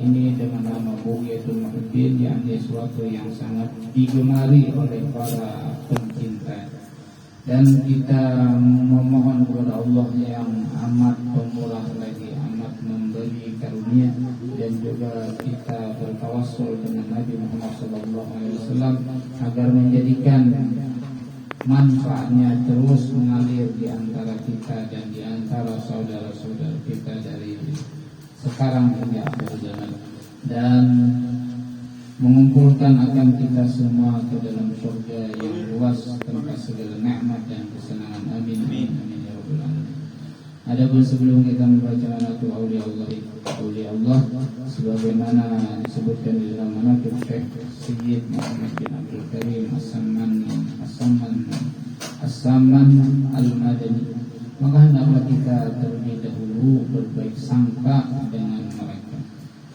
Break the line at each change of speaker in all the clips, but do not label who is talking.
ini dengan nama Bughyatul Muhibbin, yakni suatu yang sangat digemari oleh para pencinta. Dan kita memohon kepada Allah yang amat pemurah lagi, amat memberi karunia, dan juga kita bertawassul dengan Nabi Muhammad SAW agar menjadikan manfaatnya terus mengalir di antara kita dan di antara saudara-saudara kita dari sekarang hingga akhir zaman, dan mengumpulkan akan kita semua ke dalam surga yang luas tanpa segala nikmat dan kesenangan. Amin amin amin ya rabbal alamin. Adapun sebelum kita membaca manaqib auliya Allah sebagaimana disebutkan di dalam manaqib Syekh Sayyid Muhammad bin Abdul Karim As-Samman Al-Madani, maka hendaklah kita terlebih dahulu berbaik sangka dengan mereka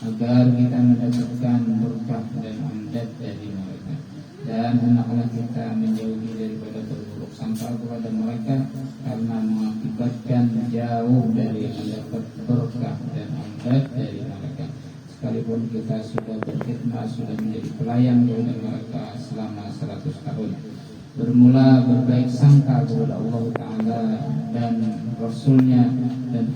agar kita mendapatkan berkah dan amdad dari mereka, dan hendaklah kita menjauhi daripada berburuk sangka kepada mereka karena mengakibatkan jauh dari mendapat berkah dan amdad dari mereka, sekalipun kita sudah berkhidmat, sudah menjadi pelayan kepada mereka selama 100 tahun. Bermula berbaik sangka kepada Allah Ta'ala dan Rasulnya dan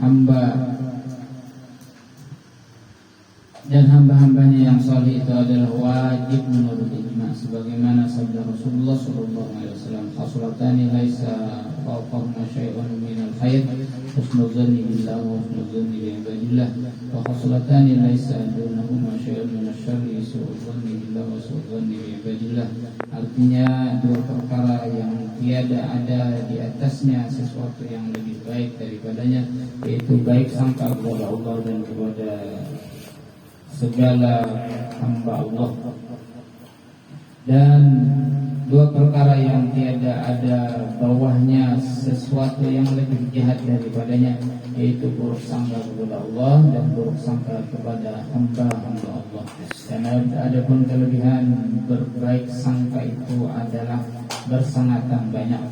hamba-hambanya yang saleh itu adalah wajib menurut ijma, sebagaimana sabda Rasulullah SAW, khasulatani laisa fawqahuma syai'un minal khair, husnul zanni billah wa husnul zanni bi ibadillah, wa khasulatani laisa dunahuma syai'un minasy syarri, su'ul zanni billah wa su'ul zanni bi ibadillah. Artinya dua perkara yang tiada ada di atasnya sesuatu yang lebih baik daripadanya, yaitu baik sangka kepada Allah dan kepada segala hamba Allah, dan dua perkara yang tiada ada bawahnya sesuatu yang lebih jahat daripadanya, yaitu buruk sangka kepada Allah dan buruk sangka kepada hamba-hamba Allah. Dan adapun kelebihan berbaik sangka itu adalah bersangatan banyak,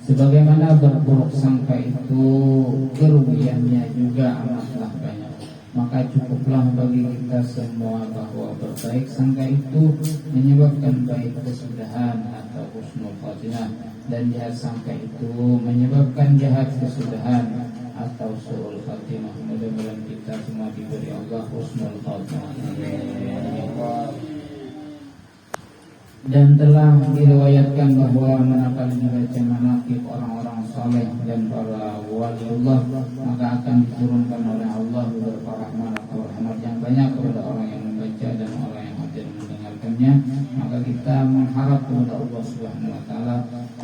sebagaimana berburuk sangka itu kerugiannya juga amatlah banyak. Maka cukuplah bagi kita semua bahwa berbaik sangka itu menyebabkan baik kesudahan atau husnul khatimah, dan jahat sangka itu menyebabkan jahat kesudahan atau su'ul khatimah. Mudah-mudahan kita semua diberi Allah husnul khatimah. Dan telah diriwayatkan bahwa manakala membaca manaqib orang-orang saleh dan para waliullah, maka akan diturunkan oleh Allah beberapa rahmat atau rahmat yang banyak kepada orang yang membaca dan orang yang hadir mendengarkannya. Maka kita mengharap kepada Allah Subhanahu wa taala,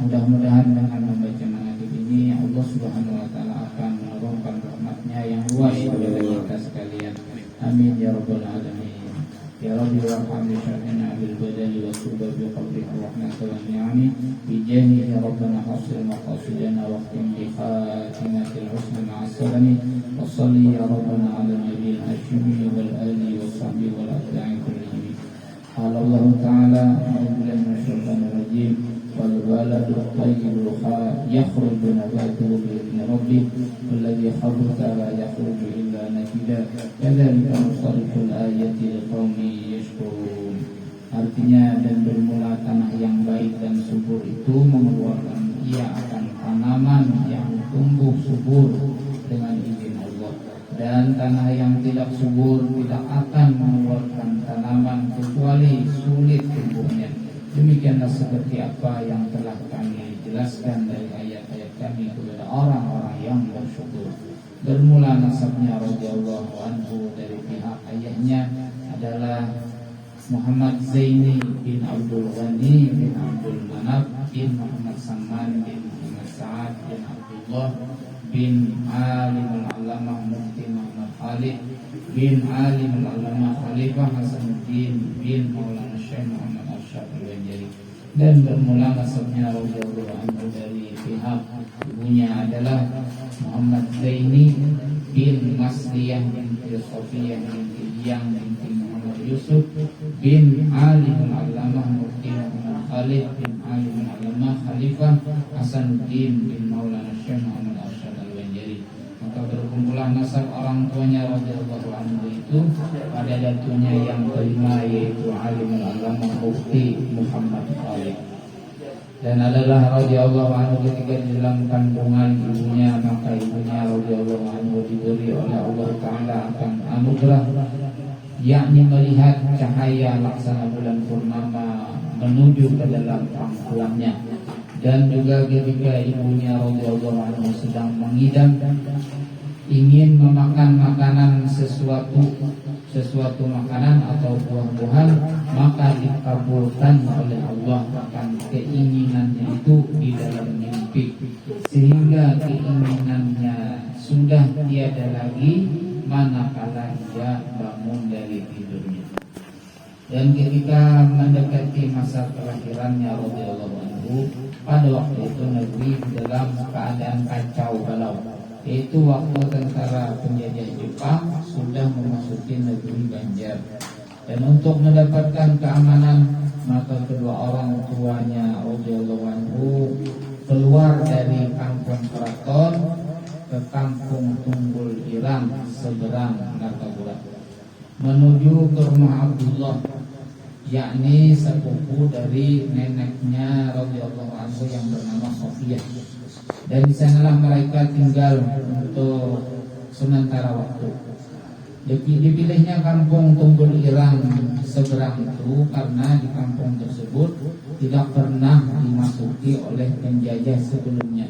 mudah-mudahan dengan membaca manaqib ini Allah Subhanahu wa taala akan menurunkan rahmatnya yang luas kepada kita sekalian. Amin ya rabbal alamin. Ya Rabbi warhamni syar'ina bil badani wa tuba bi qabrika rahmatan wa ni'ami bi jahi ya Rabbana hasil maqasidana wa khtim bi khatimatil husna ma'as-salami wa salli ya Rabbana ala nabiyil hashimi wal ali wa sahbihi wal atba'i kullihim. Qala Allah Ta'ala a'udzu billahi minasy syaithanir rajim wal baladu thayyibul yakhruju nabatuhu bi idzni rabbih walladhi khabutha la yakhruju illa nakida kadzalika nusarriful ayati liqaumin yashkurun. Artinya, dan bermula tanah yang baik dan subur itu mengeluarkan, ia akan tanaman yang tumbuh subur dengan izin Allah, dan tanah yang tidak subur tidak akan mengeluarkan tanaman kecuali sulit tumbuhnya. Demikianlah seperti apa yang telah kami jelaskan dari ayat-ayat kami kepada orang-orang yang bersyukur. Bermula nasabnya radhiyallahu anhu dari pihak ayahnya adalah Muhammad Zaini bin Abdul Ghani bin Abdul Manaf bin Muhammad Samman bin Muhammad Sa'ad bin Abdullah bin Alim al-Allamah Mufti Muhammad Khalid bin Alim al-Allamah Khalifah Hasanuddin bin Maulana Syekh Muhammad Arsyad al-Banjari. Dan bermula nasabnya radhiyallahu anhu dari pihak ibunya adalah Muhammad Zaini bin Masliyah binti Sofiyah binti Yang binti Muhammad Yusuf bin Alim al-Allamah Mufti Muhammad Khalid bin Alim al-Allamah Khalifah Hasanuddin bin Maulana Syekh Muhammad Arsyad al-Banjari. Maka berkumpulan nasab orang tuanya radhiyallahu anhu itu pada datunya yang kelima, yaitu alimul agama Mufti Muhammad Khalid. Dan adalah radhiyallahu anhu ketika di dalam kandungan ibunya, maka ibunya radhiyallahu anhu diberi oleh Allah Ta'ala akan anugerah, yakni melihat cahaya laksana bulan purnama menuju ke dalam pangkulannya. Dan juga ketika ibunya radhiyallahu anhu sedang mengidam, ingin memakan makanan sesuatu makanan atau buah-buahan, maka dikabulkan oleh Allah akan keinginannya itu di dalam mimpi, sehingga keinginannya sudah tiada lagi manakala ia bangun dari tidurnya. Dan ketika mendekati masa kelahirannya radhiyallahu anhu, pada waktu itu negeri dalam keadaan kacau balau, yaitu waktu tentara penjajah Jepang sudah memasuki negeri Banjar. Dan untuk mendapatkan keamanan, maka kedua orang tuanya radhiyallahu anhu keluar dari kampung Keraton ke kampung Tunggul Irang seberang Martapura, menuju ke rumah Abdullah, yakni sepupu dari neneknya radhiyallahu anhu yang bernama Sofiyah. Dan di sanalah mereka tinggal untuk sementara waktu. Dipilihnya kampung Tunggul Irang seberang itu karena di kampung tersebut tidak pernah dimasuki oleh penjajah sebelumnya.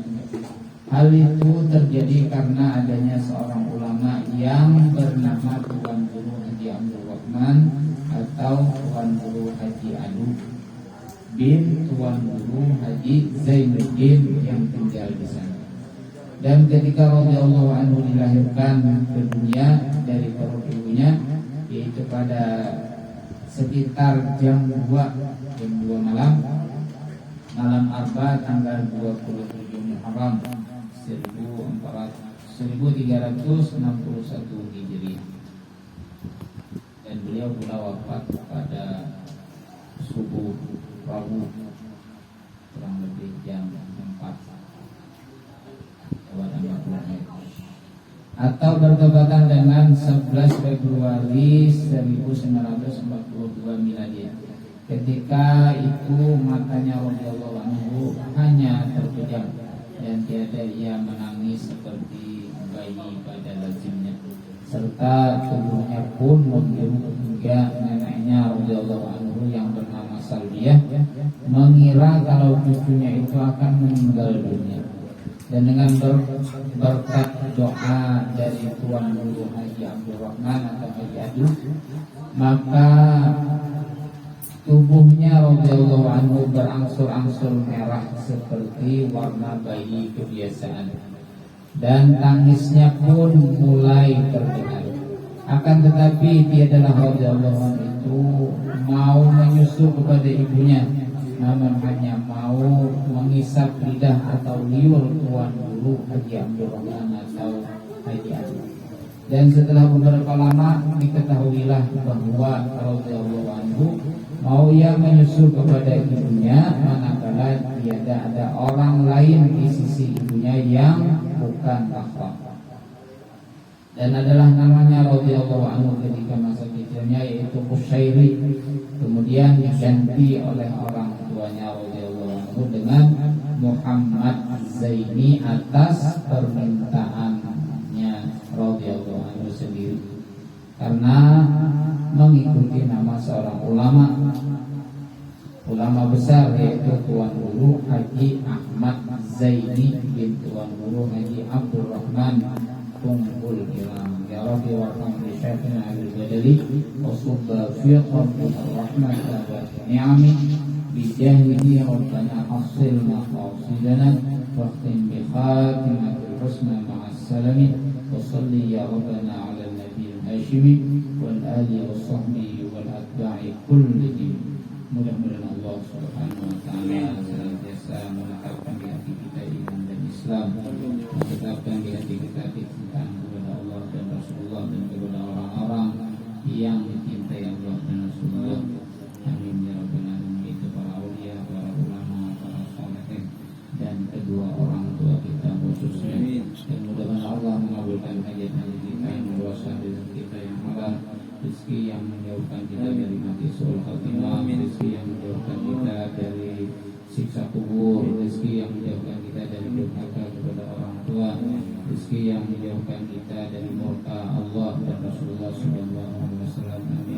Hal itu terjadi karena adanya seorang ulama yang bernama Tuan Guru Haji Abdul Rahman atau Tuan Guru Haji Adu bin Tuan Guru Haji Zainuddin yang tinggal di sana. Dan ketika radhiyallahu anhu dilahirkan ke dunia dari perut ibunya, yaitu pada sekitar jam 2 malam Arba tanggal 27 Muharram 1361 Hijriah. Dan beliau pula wafat pada subuh Rabu kurang lebih jam 4 atau bertepatan dengan 11 Februari 1942 Miladiah. Ketika itu matanya radhiyallahu anhu hanya terpejam dan tiada ia menangis seperti bayi pada lazimnya, serta tubuhnya pun membiru hingga neneknya radhiyallahu anhu yang bernama Salbiyah mengira kalau cucunya itu akan meninggal dunia. Dan dengan berkat doa dari Tuan Guru Haji Abdul Rahman atau Haji Adu, maka tubuhnya radhiyallahu anhu berangsur-angsur merah seperti warna bayi kebiasaan, dan tangisnya pun mulai terdengar. Akan tetapi tiadalah radhiyallahu anhu itu mau menyusu kepada ibunya, namun hanya mau mengisap lidah atau liur Tuan Guru Haji Abdul Rahman atau Haji Adu. Dan setelah beberapa lama diketahuilah bahwa radhiyallahu anhu mau ia menyusu kepada ibunya, manakala tiada ada orang lain di sisi ibunya yang bukan Rahmah. Dan adalah namanya radhiyallahu anhu ketika masa kecilnya, yaitu Kusyairi, kemudian diganti oleh orang tuanya radhiyallahu anhu dengan Muhammad Zaini atas permintaannya radhiyallahu anhu sendiri, karena mengikuti nama seorang ulama besar, yaitu Tuan Guru Haji Ahmad Zaini bin Tuan Guru Haji Abdul Rahman Tunggul Irang. Ya Rabbi warhamni syaikhin al-Badali wa subba fi qabri ar-rahmat wa ni'ami bijahihi rabbana hasil maqasidana wa khtim bi khatimatul husna ma'as salami wa salli ya rabbana ala nabiyil hashimi wal ali wa sahbihi wal atba'i kullihim. Mudah-mudahan Allah subhanahu wa ta'ala senantiasa menetapkan di hati kita iman dan Islam, menetapkan di hati kita cintaan kepada Allah dan Rasulullah dan kepada orang-orang yang dicintai Allah dan Rasulullah. Amin ya rabbal alamin. Itu para aulia, para ulama, para salihin, dan kedua orang tua kita khususnya. Dan mudah-mudahan Allah mengabulkan mengabulkan hajat-hajat kita, meluaskan rezeki kita yang halal, rezeki yang menjauhkan kita dari mati suul khatimah, rezeki yang menjauhkan kita dari siksa kubur, rezeki yang menjauhkan kita dari durhaka kepada orang tua, rezeki yang menjauhkan kita dari murka Allah dan Rasulullah SAW. Amin.